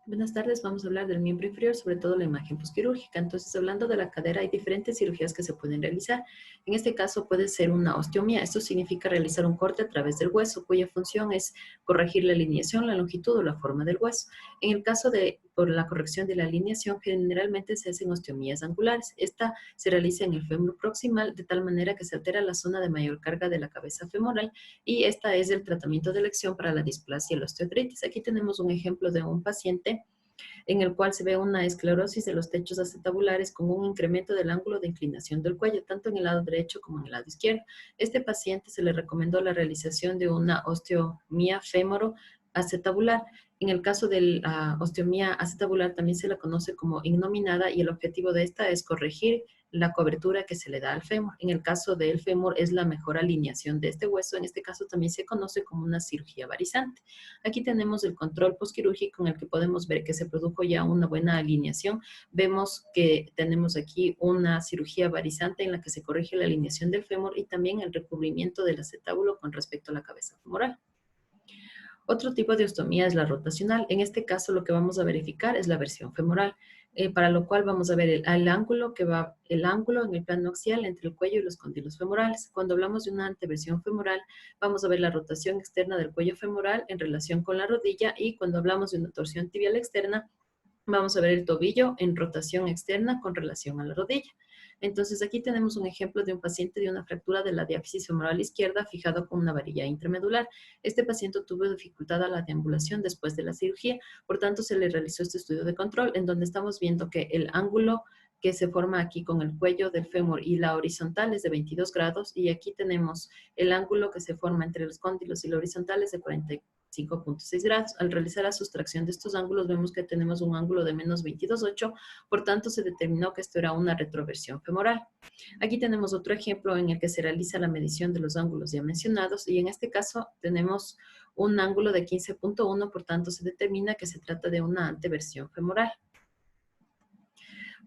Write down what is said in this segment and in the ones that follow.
Buenas tardes, vamos a hablar del miembro inferior, sobre todo la imagen posquirúrgica. Entonces, hablando de la cadera, hay diferentes cirugías que se pueden realizar. En este caso puede ser una osteomía. Esto significa realizar un corte a través del hueso, cuya función es corregir la alineación, la longitud o la forma del hueso. En el caso de por la corrección de la alineación, generalmente se hacen osteomías angulares. Esta se realiza en el fémur proximal de tal manera que se altera la zona de mayor carga de la cabeza femoral y esta es el tratamiento de elección para la displasia y la osteoartritis. Aquí tenemos un ejemplo de un paciente en el cual se ve una esclerosis de los techos acetabulares con un incremento del ángulo de inclinación del cuello, tanto en el lado derecho como en el lado izquierdo. Este paciente se le recomendó la realización de una osteomía fémoro acetabular. En el caso de la osteomía acetabular también se la conoce como innominada y el objetivo de esta es corregir la cobertura que se le da al fémur. En el caso del fémur es la mejor alineación de este hueso. En este caso también se conoce como una cirugía varizante. Aquí tenemos el control posquirúrgico en el que podemos ver que se produjo ya una buena alineación. Vemos que tenemos aquí una cirugía varizante en la que se corrige la alineación del fémur y también el recubrimiento del acetábulo con respecto a la cabeza femoral. Otro tipo de ostomía es la rotacional. En este caso lo que vamos a verificar es la versión femoral, para lo cual vamos a ver el ángulo el ángulo en el plano axial entre el cuello y los cóndilos femorales. Cuando hablamos de una anteversión femoral, vamos a ver la rotación externa del cuello femoral en relación con la rodilla y cuando hablamos de una torsión tibial externa, vamos a ver el tobillo en rotación externa con relación a la rodilla. Entonces aquí tenemos un ejemplo de un paciente de una fractura de la diáfisis femoral izquierda fijado con una varilla intramedular. Este paciente tuvo dificultad a la deambulación después de la cirugía, por tanto se le realizó este estudio de control en donde estamos viendo que el ángulo que se forma aquí con el cuello del fémur y la horizontal es de 22 grados y aquí tenemos el ángulo que se forma entre los cóndilos y la horizontal es de 45,6 grados. Al realizar la sustracción de estos ángulos vemos que tenemos un ángulo de menos 22,8, por tanto se determinó que esto era una retroversión femoral. Aquí tenemos otro ejemplo en el que se realiza la medición de los ángulos ya mencionados y en este caso tenemos un ángulo de 15,1, por tanto se determina que se trata de una anteversión femoral.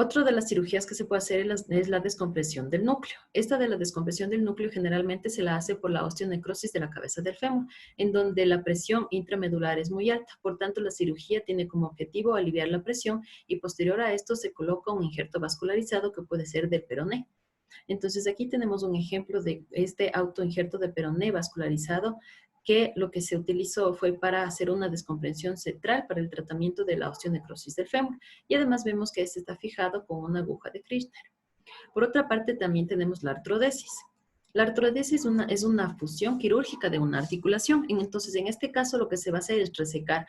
Otra de las cirugías que se puede hacer es la descompresión del núcleo. Esta de la descompresión del núcleo generalmente se la hace por la osteonecrosis de la cabeza del fémur, en donde la presión intramedular es muy alta. Por tanto, la cirugía tiene como objetivo aliviar la presión y posterior a esto se coloca un injerto vascularizado que puede ser del peroné. Entonces aquí tenemos un ejemplo de este autoinjerto de peroné vascularizado que lo que se utilizó fue para hacer una descompresión central para el tratamiento de la osteonecrosis del fémur. Y además vemos que este está fijado con una aguja de Kirchner. Por otra parte, también tenemos la artrodesis. La artrodesis es una fusión quirúrgica de una articulación. Entonces, en este caso, lo que se va a hacer es resecar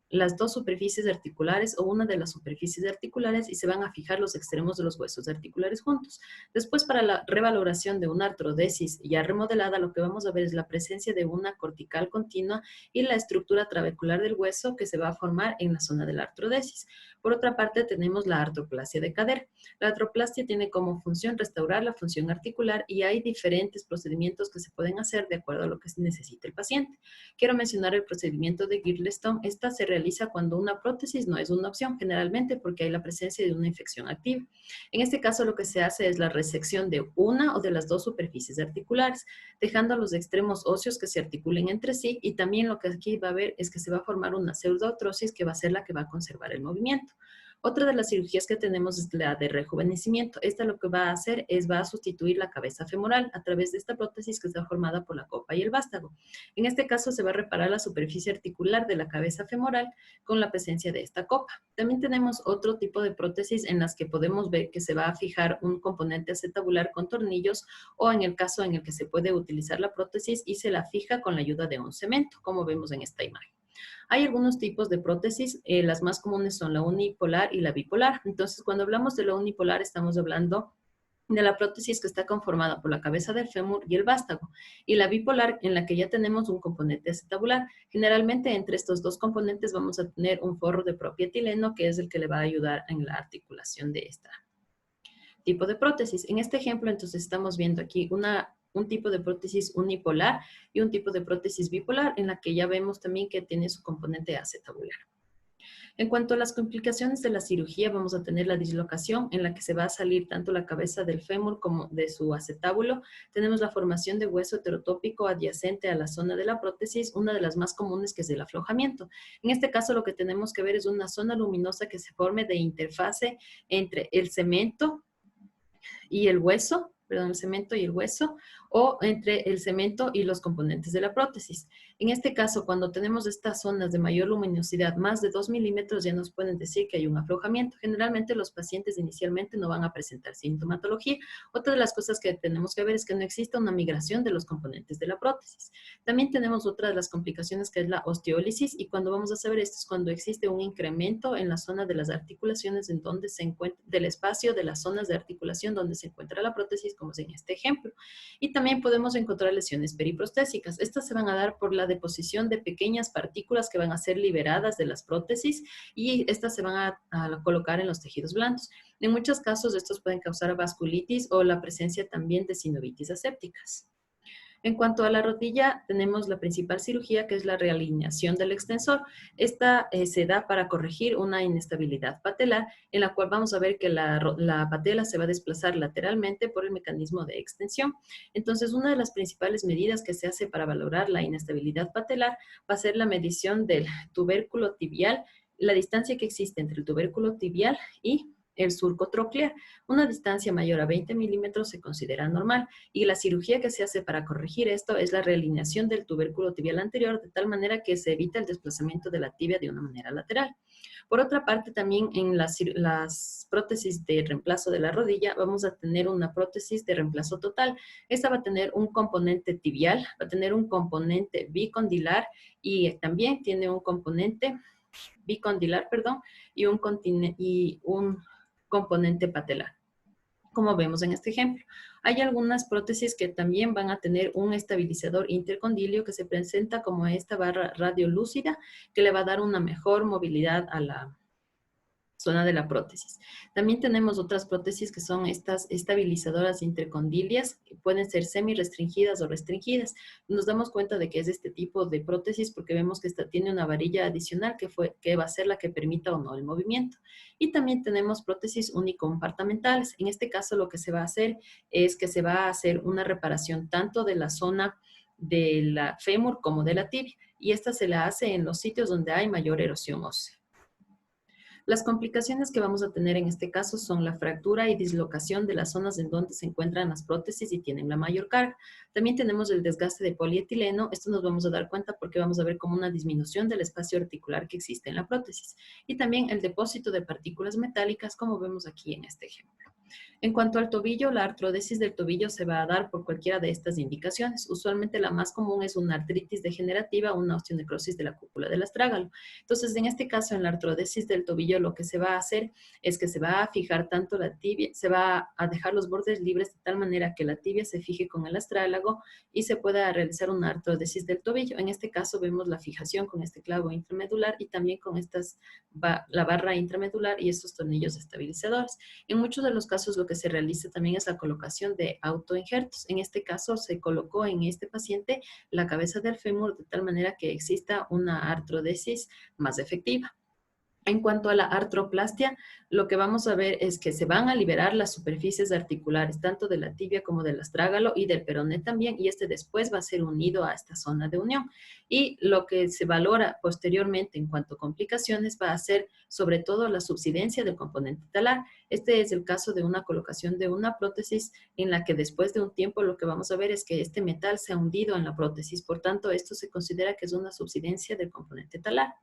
las dos superficies articulares o una de las superficies articulares y se van a fijar los extremos de los huesos articulares juntos. Después, para la revaloración de una artrodesis ya remodelada, lo que vamos a ver es la presencia de una cortical continua y la estructura trabecular del hueso que se va a formar en la zona de la artrodesis. Por otra parte, tenemos la artroplasia de cadera. La artroplastia tiene como función restaurar la función articular y hay diferentes procedimientos que se pueden hacer de acuerdo a lo que necesita el paciente. Quiero mencionar el procedimiento de Girlestone. Esta se realiza cuando una prótesis no es una opción, generalmente porque hay la presencia de una infección activa. En este caso, lo que se hace es la resección de una o de las dos superficies articulares, dejando los extremos óseos que se articulen entre sí y también lo que aquí va a haber es que se va a formar una pseudoartrosis que va a ser la que va a conservar el movimiento. Otra de las cirugías que tenemos es la de rejuvenecimiento. Esta lo que va a hacer es va a sustituir la cabeza femoral a través de esta prótesis que está formada por la copa y el vástago. En este caso se va a reparar la superficie articular de la cabeza femoral con la presencia de esta copa. También tenemos otro tipo de prótesis en las que podemos ver que se va a fijar un componente acetabular con tornillos o en el caso en el que se puede utilizar la prótesis y se la fija con la ayuda de un cemento, como vemos en esta imagen. Hay algunos tipos de prótesis, las más comunes son la unipolar y la bipolar. Entonces, cuando hablamos de la unipolar, estamos hablando de la prótesis que está conformada por la cabeza del fémur y el vástago, y la bipolar en la que ya tenemos un componente acetabular. Generalmente entre estos dos componentes vamos a tener un forro de propietileno que es el que le va a ayudar en la articulación de este tipo de prótesis. En este ejemplo, entonces, estamos viendo aquí un tipo de prótesis unipolar y un tipo de prótesis bipolar en la que ya vemos también que tiene su componente acetabular. En cuanto a las complicaciones de la cirugía, vamos a tener la dislocación en la que se va a salir tanto la cabeza del fémur como de su acetábulo. Tenemos la formación de hueso heterotópico adyacente a la zona de la prótesis, una de las más comunes que es el aflojamiento. En este caso lo que tenemos que ver es una zona luminosa que se forme de interfase entre el cemento y el hueso, perdón, el cemento y el hueso, o entre el cemento y los componentes de la prótesis. En este caso, cuando tenemos estas zonas de mayor luminosidad, más de 2 milímetros, ya nos pueden decir que hay un aflojamiento. Generalmente los pacientes inicialmente no van a presentar sintomatología. Otra de las cosas que tenemos que ver es que no exista una migración de los componentes de la prótesis. También tenemos otra de las complicaciones que es la osteólisis, y cuando vamos a saber esto es cuando existe un incremento en la zona de las articulaciones en donde se encuentra, del espacio de las zonas de articulación donde se encuentra la prótesis, como es en este ejemplo. Y también podemos encontrar lesiones periprostésicas. Estas se van a dar por la deposición de pequeñas partículas que van a ser liberadas de las prótesis, y estas se van a colocar en los tejidos blandos. En muchos casos estos pueden causar vasculitis o la presencia también de sinovitis asépticas. En cuanto a la rodilla, tenemos la principal cirugía, que es la realineación del extensor. Esta se da para corregir una inestabilidad patelar, en la cual vamos a ver que la patela se va a desplazar lateralmente por el mecanismo de extensión. Entonces, una de las principales medidas que se hace para valorar la inestabilidad patelar va a ser la medición del tubérculo tibial, la distancia que existe entre el tubérculo tibial y el surco troclear. Una distancia mayor a 20 milímetros se considera normal, y la cirugía que se hace para corregir esto es la realineación del tubérculo tibial anterior, de tal manera que se evita el desplazamiento de la tibia de una manera lateral. Por otra parte, también en las prótesis de reemplazo de la rodilla vamos a tener una prótesis de reemplazo total. Esta va a tener un componente tibial, va a tener un componente bicondilar, y también tiene un componente bicondilar, perdón, y un componente patelar, como vemos en este ejemplo. Hay algunas prótesis que también van a tener un estabilizador intercondilio que se presenta como esta barra radiolúcida, que le va a dar una mejor movilidad a la zona de la prótesis. También tenemos otras prótesis que son estas estabilizadoras intercondilias, que pueden ser semi-restringidas o restringidas. Nos damos cuenta de que es este tipo de prótesis porque vemos que esta tiene una varilla adicional que va a ser la que permita o no el movimiento. Y también tenemos prótesis unicompartamentales. En este caso lo que se va a hacer es que se va a hacer una reparación tanto de la zona de la fémur como de la tibia, y esta se la hace en los sitios donde hay mayor erosión ósea. Las complicaciones que vamos a tener en este caso son la fractura y dislocación de las zonas en donde se encuentran las prótesis y tienen la mayor carga. También tenemos el desgaste de polietileno. Esto nos vamos a dar cuenta porque vamos a ver como una disminución del espacio articular que existe en la prótesis. Y también el depósito de partículas metálicas, como vemos aquí en este ejemplo. En cuanto al tobillo, la artrodesis del tobillo se va a dar por cualquiera de estas indicaciones. Usualmente la más común es una artritis degenerativa o una osteonecrosis de la cúpula del astrágalo. Entonces, en este caso, en la artrodesis del tobillo, lo que se va a hacer es que se va a fijar tanto la tibia, se va a dejar los bordes libres de tal manera que la tibia se fije con el astrálago y se pueda realizar una artrodesis del tobillo. En este caso, vemos la fijación con este clavo intramedular y también con la barra intramedular y estos tornillos estabilizadores. En muchos de los casos, lo que se realiza también es la colocación de autoinjertos. En este caso, se colocó en este paciente la cabeza del fémur de tal manera que exista una artrodesis más efectiva. En cuanto a la artroplastia, lo que vamos a ver es que se van a liberar las superficies articulares, tanto de la tibia como del astrágalo y del peroné también, y este después va a ser unido a esta zona de unión. Y lo que se valora posteriormente en cuanto a complicaciones va a ser sobre todo la subsidencia del componente talar. Este es el caso de una colocación de una prótesis en la que después de un tiempo lo que vamos a ver es que este metal se ha hundido en la prótesis, por tanto esto se considera que es una subsidencia del componente talar.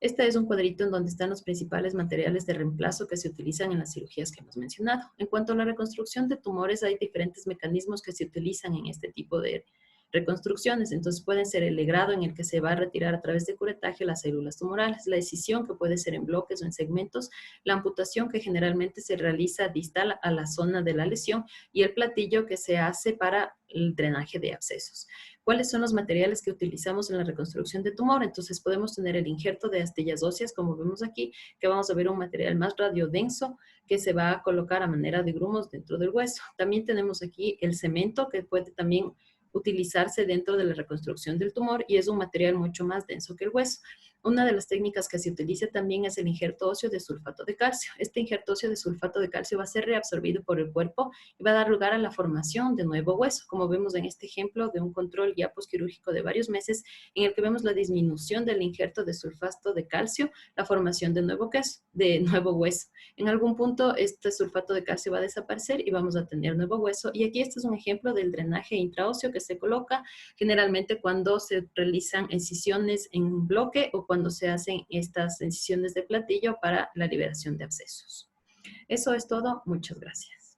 Este es un cuadrito en donde están los principales materiales de reemplazo que se utilizan en las cirugías que hemos mencionado. En cuanto a la reconstrucción de tumores, hay diferentes mecanismos que se utilizan en este tipo de reconstrucciones. Entonces pueden ser el legrado, en el que se va a retirar a través de curetaje las células tumorales, la escisión, que puede ser en bloques o en segmentos, la amputación, que generalmente se realiza distal a la zona de la lesión, y el platillo, que se hace para el drenaje de abscesos. ¿Cuáles son los materiales que utilizamos en la reconstrucción de tumor? Entonces podemos tener el injerto de astillas óseas, como vemos aquí, que vamos a ver un material más radiodenso que se va a colocar a manera de grumos dentro del hueso. También tenemos aquí el cemento, que puede también utilizarse dentro de la reconstrucción del tumor y es un material mucho más denso que el hueso. Una de las técnicas que se utiliza también es el injerto óseo de sulfato de calcio. Este injerto óseo de sulfato de calcio va a ser reabsorbido por el cuerpo y va a dar lugar a la formación de nuevo hueso, como vemos en este ejemplo de un control ya posquirúrgico de varios meses, en el que vemos la disminución del injerto de sulfato de calcio, la formación de nuevo hueso. En algún punto este sulfato de calcio va a desaparecer y vamos a tener nuevo hueso. Y aquí este es un ejemplo del drenaje intraóseo que se coloca generalmente cuando se realizan incisiones en bloque o cuando se hacen estas incisiones de platillo para la liberación de abscesos. Eso es todo. Muchas gracias.